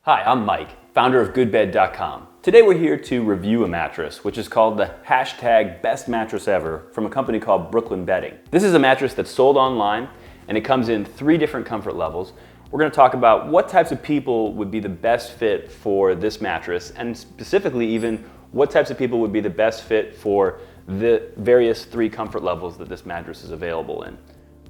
Hi, I'm Mike, founder of GoodBed.com. Today we're here to review a mattress, which is called the #best mattress ever from a company called Brooklyn Bedding. This is a mattress that's sold online and it comes in 3 different comfort levels. We're going to talk about what types of people would be the best fit for this mattress, and specifically even what types of people would be the best fit for the various 3 comfort levels that this mattress is available in.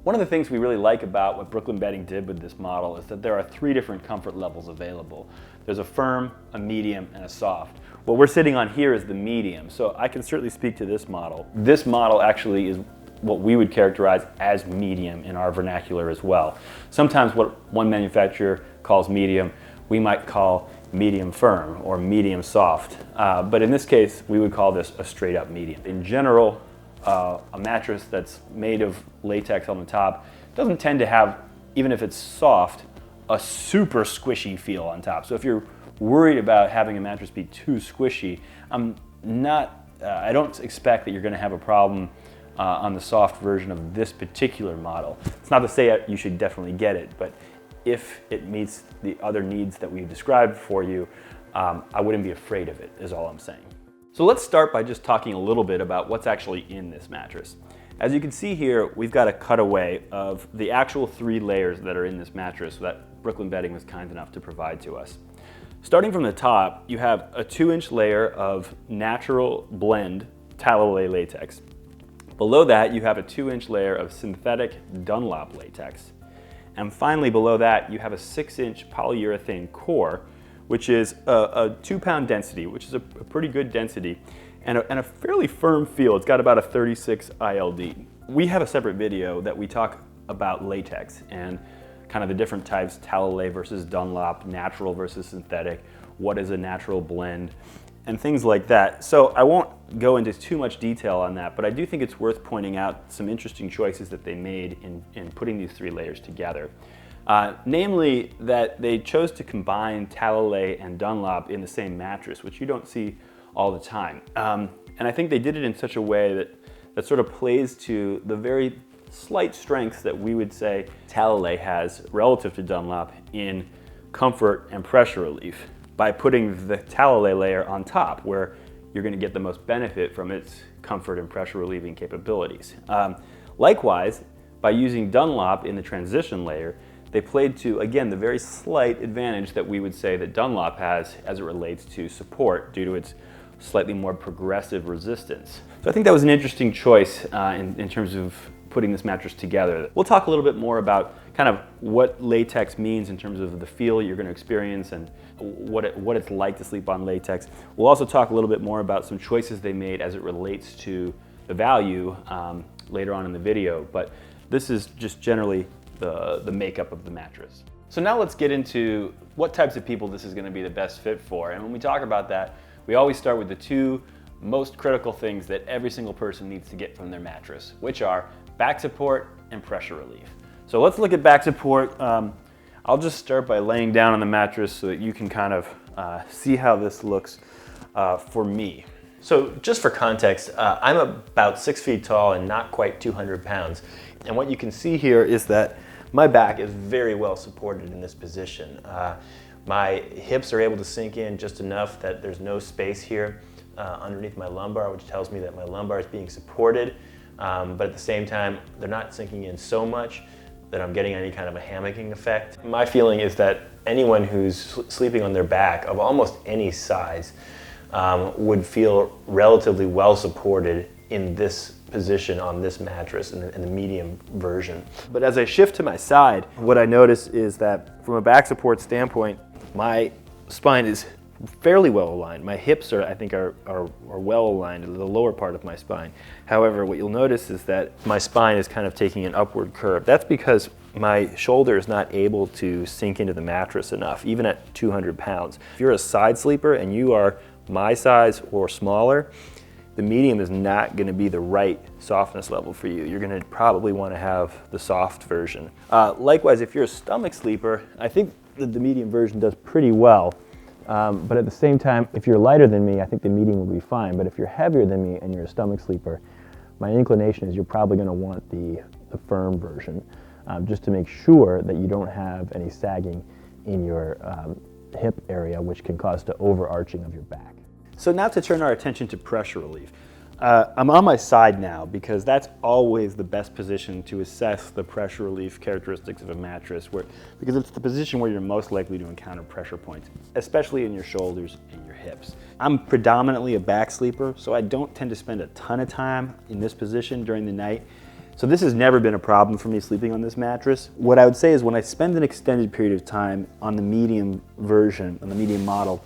One of the things we really like about what Brooklyn Bedding did with this model is that there are 3 different comfort levels available. There's a firm, a medium, and a soft. What we're sitting on here is the medium, so I can certainly speak to this model. This model actually is what we would characterize as medium in our vernacular as well. Sometimes what one manufacturer calls medium, we might call medium firm or medium soft. But in this case, we would call this a straight up medium. In general, a mattress that's made of latex on the top doesn't tend to have, even if it's soft, a super squishy feel on top. So if you're worried about having a mattress be too squishy, I don't expect that you're going to have a problem on the soft version of this particular model. It's not to say you should definitely get it, but if it meets the other needs that we've described for you, I wouldn't be afraid of it, is all I'm saying. So let's start by just talking a little bit about what's actually in this mattress. As you can see here, we've got a cutaway of the actual 3 layers that are in this mattress that Brooklyn Bedding was kind enough to provide to us. Starting from the top, you have a 2-inch layer of natural blend Talalay latex. Below that, you have a 2-inch layer of synthetic Dunlop latex. And finally, below that, you have a 6-inch polyurethane core, which is a 2-pound density, which is a pretty good density, and a fairly firm feel. It's got about a 36 ILD. We have a separate video that we talk about latex and kind of the different types, Talalay versus Dunlop, natural versus synthetic, what is a natural blend, and things like that. So I won't go into too much detail on that, but I do think it's worth pointing out some interesting choices that they made in putting these 3 layers together. Namely that they chose to combine Talalay and Dunlop in the same mattress, which you don't see all the time. And I think they did it in such a way that sort of plays to the very slight strengths that we would say Talalay has relative to Dunlop in comfort and pressure relief by putting the Talalay layer on top, where you're going to get the most benefit from its comfort and pressure relieving capabilities. Likewise, by using Dunlop in the transition layer, they played to, again, the very slight advantage that we would say that Dunlop has as it relates to support due to its slightly more progressive resistance. So I think that was an interesting choice in terms of putting this mattress together. We'll talk a little bit more about kind of what latex means in terms of the feel you're going to experience and what it's like to sleep on latex. We'll also talk a little bit more about some choices they made as it relates to the value later on in the video, but this is just generally the makeup of the mattress. So now let's get into what types of people this is going to be the best fit for. And when we talk about that, we always start with the 2 most critical things that every single person needs to get from their mattress, which are back support and pressure relief. So let's look at back support. I'll just start by laying down on the mattress so that you can kind of see how this looks for me. So just for context, I'm about 6 feet tall and not quite 200 pounds. And what you can see here is that my back is very well supported in this position. My hips are able to sink in just enough that there's no space here underneath my lumbar, which tells me that my lumbar is being supported. But at the same time, they're not sinking in so much that I'm getting any kind of a hammocking effect. My feeling is that anyone who's sleeping on their back of almost any size would feel relatively well supported in this position on this mattress in the medium version. But as I shift to my side, what I notice is that from a back support standpoint, my spine is fairly well aligned. My hips I think are well aligned to the lower part of my spine. However, what you'll notice is that my spine is kind of taking an upward curve. That's because my shoulder is not able to sink into the mattress enough, even at 200 pounds. If you're a side sleeper and you are my size or smaller, the medium is not going to be the right softness level for you. You're going to probably want to have the soft version. Likewise, if you're a stomach sleeper, I think that the medium version does pretty well. But at the same time, if you're lighter than me, I think the medium will be fine. But if you're heavier than me and you're a stomach sleeper, my inclination is you're probably going to want the firm version, just to make sure that you don't have any sagging in your hip area, which can cause the overarching of your back. So now to turn our attention to pressure relief. I'm on my side now because that's always the best position to assess the pressure relief characteristics of a mattress, because it's the position where you're most likely to encounter pressure points, especially in your shoulders and your hips. I'm predominantly a back sleeper, so I don't tend to spend a ton of time in this position during the night. So this has never been a problem for me sleeping on this mattress. What I would say is when I spend an extended period of time on the medium version, on the medium model,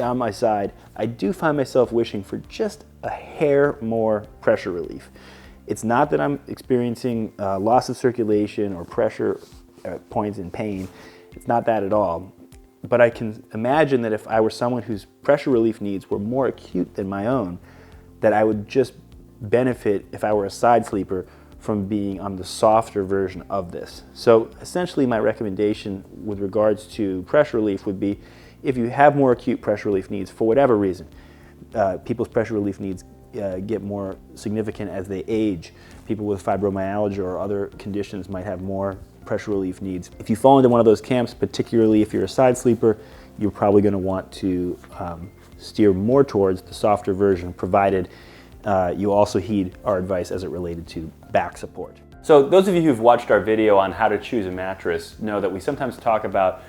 on my side, I do find myself wishing for just a hair more pressure relief. It's not that I'm experiencing loss of circulation or pressure points in pain. It's not that at all. But I can imagine that if I were someone whose pressure relief needs were more acute than my own, that I would just benefit, if I were a side sleeper, from being on the softer version of this. So essentially my recommendation with regards to pressure relief would be, if you have more acute pressure relief needs for whatever reason, people's pressure relief needs get more significant as they age. People with fibromyalgia or other conditions might have more pressure relief needs. If you fall into one of those camps, particularly if you're a side sleeper, you're probably going to want to steer more towards the softer version, provided you also heed our advice as it related to back support. So those of you who've watched our video on how to choose a mattress know that we sometimes talk about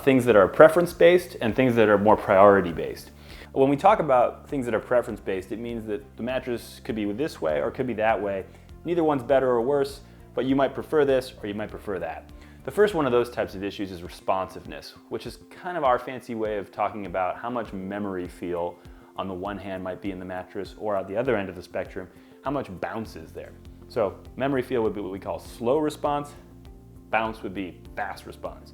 things that are preference-based and things that are more priority-based. When we talk about things that are preference-based, it means that the mattress could be this way or could be that way. Neither one's better or worse, but you might prefer this or you might prefer that. The first one of those types of issues is responsiveness, which is kind of our fancy way of talking about how much memory feel on the one hand might be in the mattress, or at the other end of the spectrum, how much bounce is there. So memory feel would be what we call slow response, bounce would be fast response.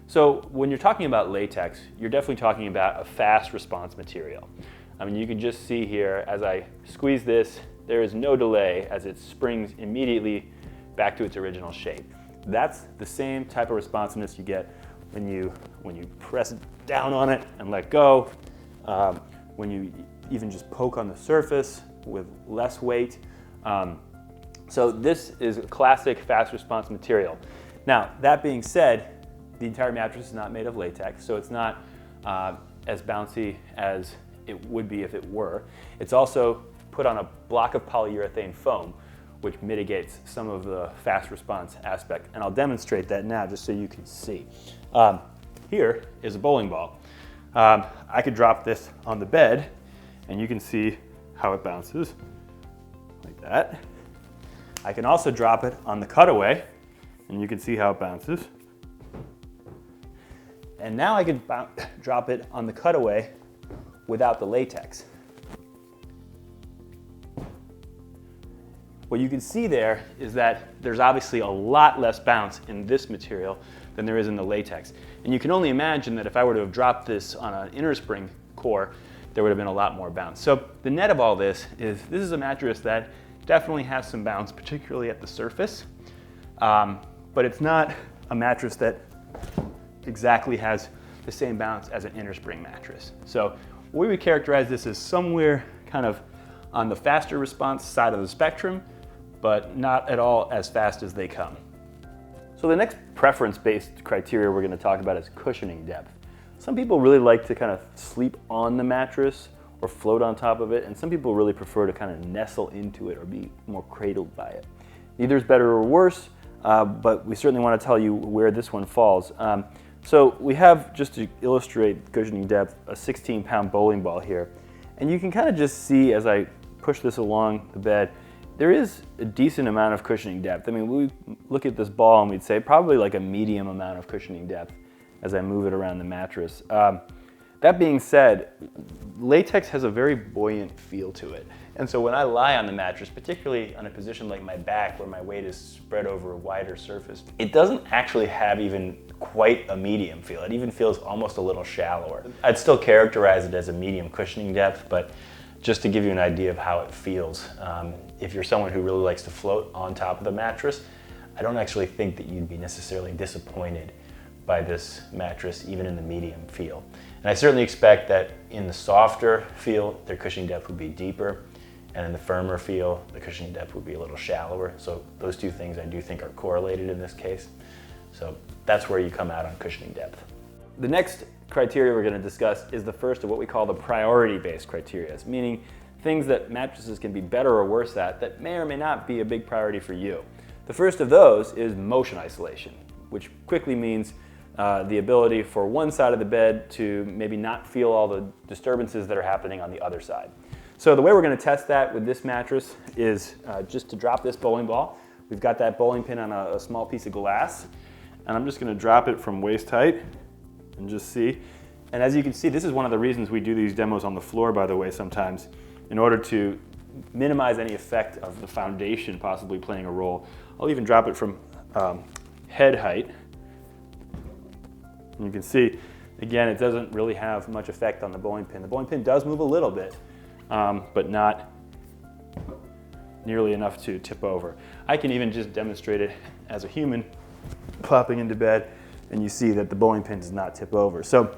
So when you're talking about latex, you're definitely talking about a fast response material. I mean, you can just see here, as I squeeze this, there is no delay as it springs immediately back to its original shape. That's the same type of responsiveness you get when you press down on it and let go, when you even just poke on the surface with less weight. So this is a classic fast response material. Now, that being said, the entire mattress is not made of latex, so it's not as bouncy as it would be if it were. It's also put on a block of polyurethane foam, which mitigates some of the fast response aspect. And I'll demonstrate that now just so you can see. Here is a bowling ball. I could drop this on the bed and you can see how it bounces, like that. I can also drop it on the cutaway and you can see how it bounces. And now I can drop it on the cutaway without the latex. What you can see there is that there's obviously a lot less bounce in this material than there is in the latex. And you can only imagine that if I were to have dropped this on an inner spring core, there would have been a lot more bounce. So the net of all this is a mattress that definitely has some bounce, particularly at the surface, but it's not a mattress that exactly has the same bounce as an inner spring mattress. So we would characterize this as somewhere kind of on the faster response side of the spectrum, but not at all as fast as they come. So the next preference-based criteria we're going to talk about is cushioning depth. Some people really like to kind of sleep on the mattress or float on top of it, and some people really prefer to kind of nestle into it or be more cradled by it. Neither is better or worse, but we certainly want to tell you where this one falls. So we have, just to illustrate cushioning depth, a 16-pound bowling ball here. And you can kind of just see as I push this along the bed, there is a decent amount of cushioning depth. I mean, we look at this ball and we'd say probably like a medium amount of cushioning depth as I move it around the mattress. That being said, latex has a very buoyant feel to it. And so when I lie on the mattress, particularly on a position like my back where my weight is spread over a wider surface, it doesn't actually have even quite a medium feel. It even feels almost a little shallower. I'd still characterize it as a medium cushioning depth, but just to give you an idea of how it feels, if you're someone who really likes to float on top of the mattress, I don't actually think that you'd be necessarily disappointed by this mattress, even in the medium feel. And I certainly expect that in the softer feel, their cushioning depth would be deeper, and in the firmer feel, the cushioning depth would be a little shallower. So those two things I do think are correlated in this case. So that's where you come out on cushioning depth. the next criteria we're going to discuss is the first of what we call the priority-based criteria, meaning things that mattresses can be better or worse at that may or may not be a big priority for you. The first of those is motion isolation, which quickly means the ability for one side of the bed to maybe not feel all the disturbances that are happening on the other side. So the way we're going to test that with this mattress is just to drop this bowling ball. We've got that bowling pin on a small piece of glass, and I'm just going to drop it from waist height and just see. And as you can see, this is one of the reasons we do these demos on the floor, by the way, sometimes, in order to minimize any effect of the foundation possibly playing a role. I'll even drop it from head height. And you can see, again, it doesn't really have much effect on the bowling pin. The bowling pin does move a little bit, but not nearly enough to tip over. I can even just demonstrate it as a human, popping into bed, and you see that the bowling pin does not tip over. So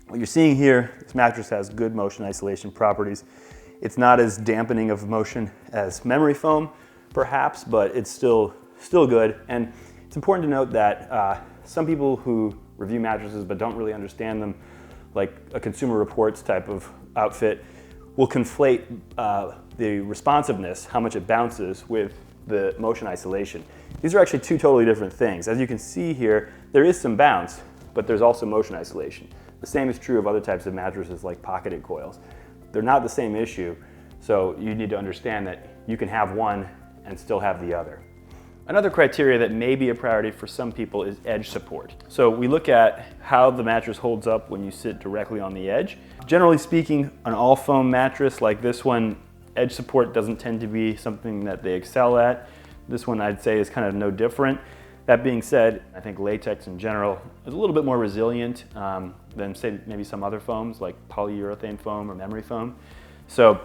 what you're seeing here, this mattress has good motion isolation properties. It's not as dampening of motion as memory foam, perhaps, but it's still good. And it's important to note that some people who review mattresses but don't really understand them, like a Consumer Reports type of outfit, will conflate the responsiveness, how much it bounces, with the motion isolation. These are actually two totally different things. As you can see here, there is some bounce, but there's also motion isolation. The same is true of other types of mattresses like pocketed coils. They're not the same issue, so you need to understand that you can have one and still have the other. Another criteria that may be a priority for some people is edge support. So we look at how the mattress holds up when you sit directly on the edge. Generally speaking, an all foam mattress like this one, edge support doesn't tend to be something that they excel at. This one I'd say is kind of no different. That being said, I think latex in general is a little bit more resilient than, say, maybe some other foams like polyurethane foam or memory foam. So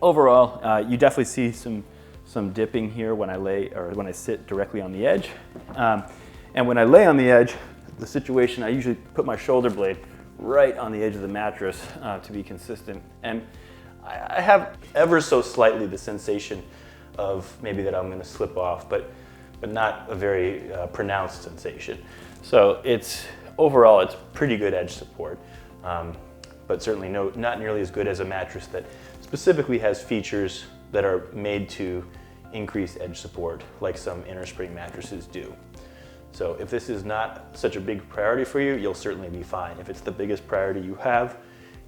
overall, you definitely see some dipping here when I sit directly on the edge. And when I lay on the edge, the situation, I usually put my shoulder blade right on the edge of the mattress to be consistent. And I have ever so slightly the sensation of maybe that I'm going to slip off, but not a very pronounced sensation. So overall, it's pretty good edge support, but certainly not nearly as good as a mattress that specifically has features that are made to increase edge support, like some innerspring mattresses do. So if this is not such a big priority for you, you'll certainly be fine. If it's the biggest priority you have,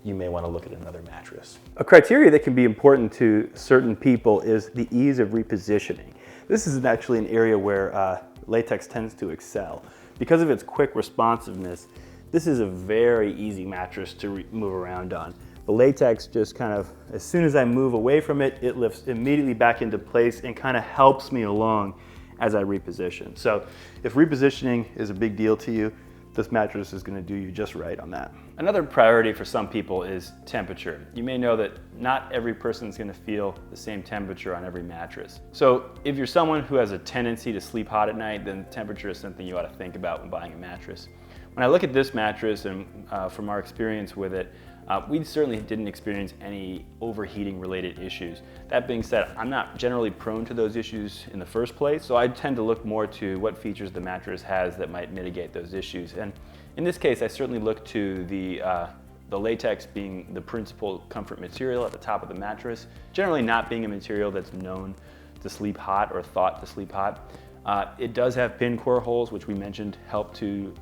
you may want to look at another mattress. A criteria that can be important to certain people is the ease of repositioning. This is actually an area where latex tends to excel. Because of its quick responsiveness, this is a very easy mattress to move around on. The latex just kind of, as soon as I move away from it, it lifts immediately back into place and kind of helps me along as I reposition. So if repositioning is a big deal to you, this mattress is going to do you just right on that. Another priority for some people is temperature. You may know that not every person is going to feel the same temperature on every mattress. So if you're someone who has a tendency to sleep hot at night, then temperature is something you ought to think about when buying a mattress. When I look at this mattress and from our experience with it, we certainly didn't experience any overheating related issues. That being said, I'm not generally prone to those issues in the first place, so I tend to look more to what features the mattress has that might mitigate those issues. And in this case, I certainly look to the latex being the principal comfort material at the top of the mattress, generally not being a material that's known to sleep hot or thought to sleep hot. It does have pin core holes, which we mentioned help to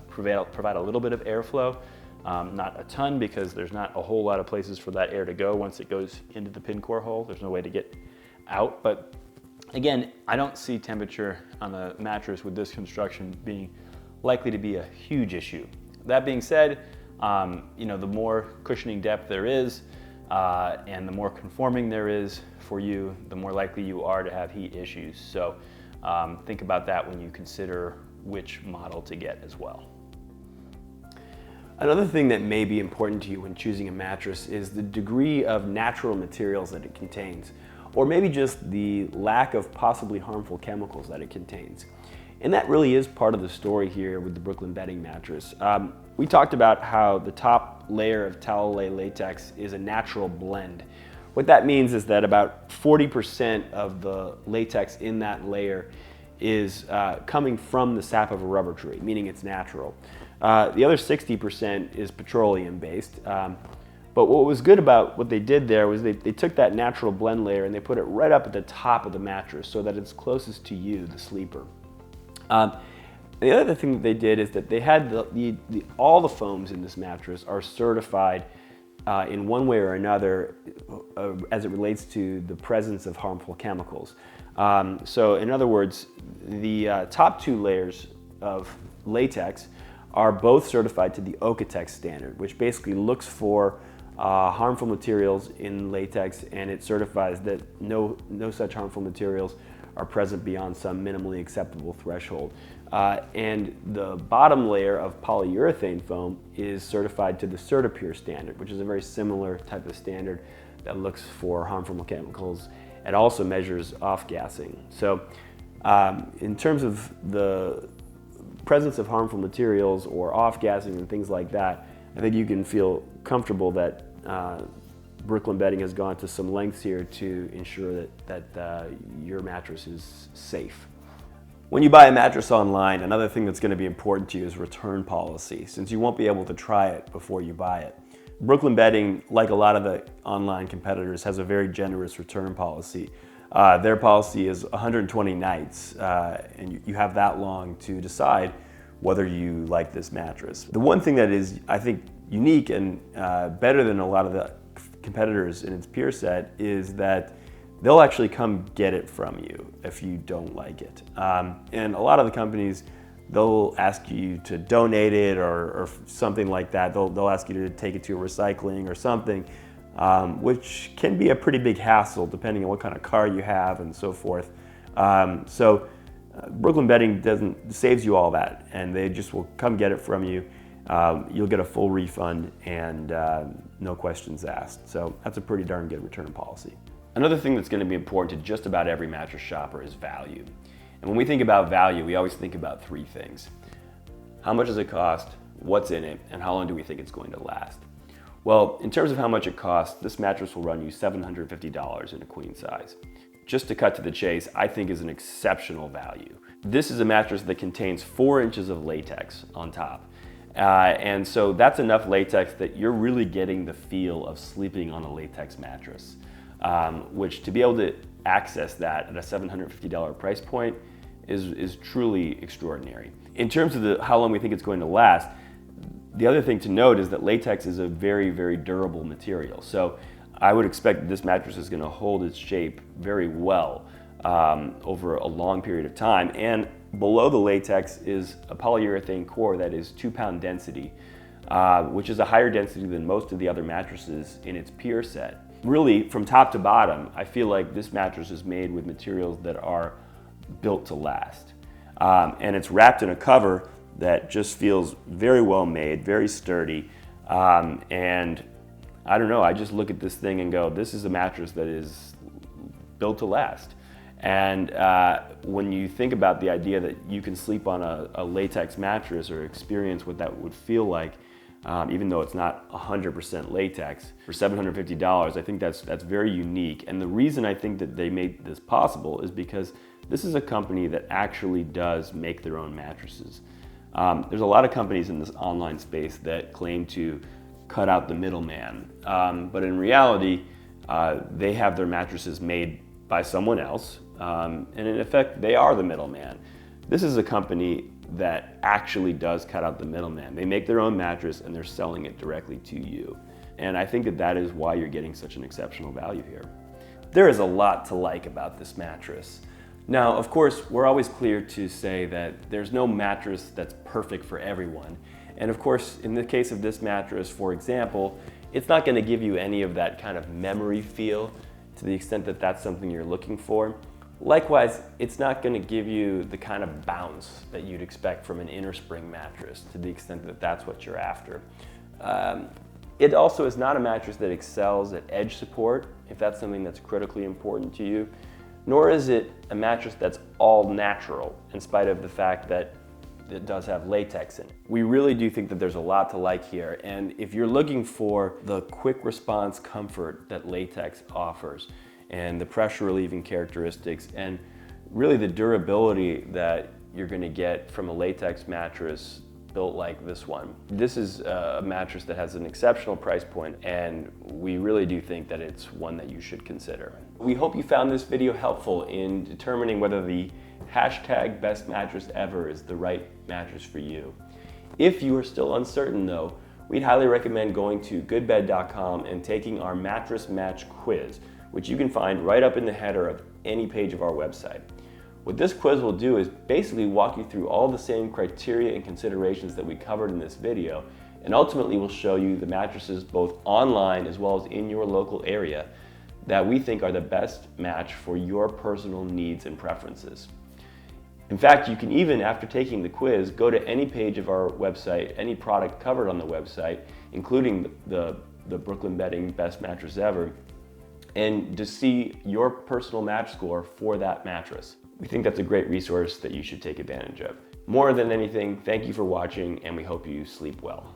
provide a little bit of airflow. Not a ton, because there's not a whole lot of places for that air to go once it goes into the pin core hole. There's no way to get out. But again, I don't see temperature on the mattress with this construction being likely to be a huge issue. That being said, the more cushioning depth there is and the more conforming there is for you, the more likely you are to have heat issues. So think about that when you consider which model to get as well. Another thing that may be important to you when choosing a mattress is the degree of natural materials that it contains, or maybe just the lack of possibly harmful chemicals that it contains. And that really is part of the story here with the Brooklyn bedding mattress. We talked about how the top layer of towel-lay latex is a natural blend. What that means is that about 40% of the latex in that layer is coming from the sap of a rubber tree, meaning it's natural. The other 60% is petroleum based. But what was good about what they did there was they took that natural blend layer and they put it right up at the top of the mattress so that it's closest to you, the sleeper. The other thing that they did is that they had all the foams in this mattress are certified in one way or another as it relates to the presence of harmful chemicals. So in other words, the top two layers of latex are both certified to the OEKO-TEX standard, which basically looks for harmful materials in latex, and it certifies that no such harmful materials are present beyond some minimally acceptable threshold. And the bottom layer of polyurethane foam is certified to the CertiPure standard, which is a very similar type of standard that looks for harmful chemicals and also measures off-gassing. So in terms of the presence of harmful materials or off-gassing and things like that, I think you can feel comfortable that Brooklyn Bedding has gone to some lengths here to ensure that your mattress is safe. When you buy a mattress online, another thing that's going to be important to you is return policy, since you won't be able to try it before you buy it. Brooklyn Bedding, like a lot of the online competitors, has a very generous return policy. Their policy is 120 nights, and you have that long to decide whether you like this mattress. The one thing that is, I think, unique and better than a lot of the competitors in its peer set is that they'll actually come get it from you if you don't like it. And a lot of the companies, they'll ask you to donate it or something like that. They'll ask you to take it to a recycling or something, which can be a pretty big hassle depending on what kind of car you have and so forth. Brooklyn Bedding saves you all that, and they just will come get it from you. You'll get a full refund and no questions asked. So that's a pretty darn good return policy. Another thing that's going to be important to just about every mattress shopper is value. And when we think about value, we always think about three things. How much does it cost, what's in it, and how long do we think it's going to last? Well, in terms of how much it costs, this mattress will run you $750 in a queen size. Just to cut to the chase, I think is an exceptional value. This is a mattress that contains 4 inches of latex on top. And so that's enough latex that you're really getting the feel of sleeping on a latex mattress, which to be able to access that at a $750 price point is truly extraordinary. In terms of how long we think it's going to last, the other thing to note is that latex is a very, very durable material. So I would expect that this mattress is going to hold its shape very well over a long period of time. And below the latex is a polyurethane core that is 2-pound density, which is a higher density than most of the other mattresses in its peer set. Really, from top to bottom, I feel like this mattress is made with materials that are built to last. And it's wrapped in a cover that just feels very well made, very sturdy. And I don't know, I just look at this thing and go, this is a mattress that is built to last. And when you think about the idea that you can sleep on a latex mattress or experience what that would feel like, even though it's not 100% latex, for $750, I think that's very unique. And the reason I think that they made this possible is because this is a company that actually does make their own mattresses. There's a lot of companies in this online space that claim to cut out the middleman, but in reality, they have their mattresses made by someone else, and in effect, they are the middleman. This is a company that actually does cut out the middleman. They make their own mattress and they're selling it directly to you. And I think that is why you're getting such an exceptional value here. There is a lot to like about this mattress. Now, of course, we're always clear to say that there's no mattress that's perfect for everyone. And of course, in the case of this mattress, for example, it's not going to give you any of that kind of memory feel to the extent that that's something you're looking for. Likewise, it's not going to give you the kind of bounce that you'd expect from an inner spring mattress to the extent that that's what you're after. It also is not a mattress that excels at edge support, if that's something that's critically important to you, nor is it a mattress that's all natural, in spite of the fact that it does have latex in it. We really do think that there's a lot to like here, and if you're looking for the quick response comfort that latex offers, and the pressure relieving characteristics, and really the durability that you're gonna get from a latex mattress built like this one. This is a mattress that has an exceptional price point, and we really do think that it's one that you should consider. We hope you found this video helpful in determining whether the hashtag best mattress ever is the right mattress for you. If you are still uncertain though, we'd highly recommend going to GoodBed.com and taking our mattress match quiz, which you can find right up in the header of any page of our website. What this quiz will do is basically walk you through all the same criteria and considerations that we covered in this video, and ultimately will show you the mattresses both online as well as in your local area that we think are the best match for your personal needs and preferences. In fact, you can even, after taking the quiz, go to any page of our website, any product covered on the website, including the Brooklyn Bedding Best Mattress Ever, and to see your personal match score for that mattress. We think that's a great resource that you should take advantage of. More than anything, thank you for watching, and we hope you sleep well.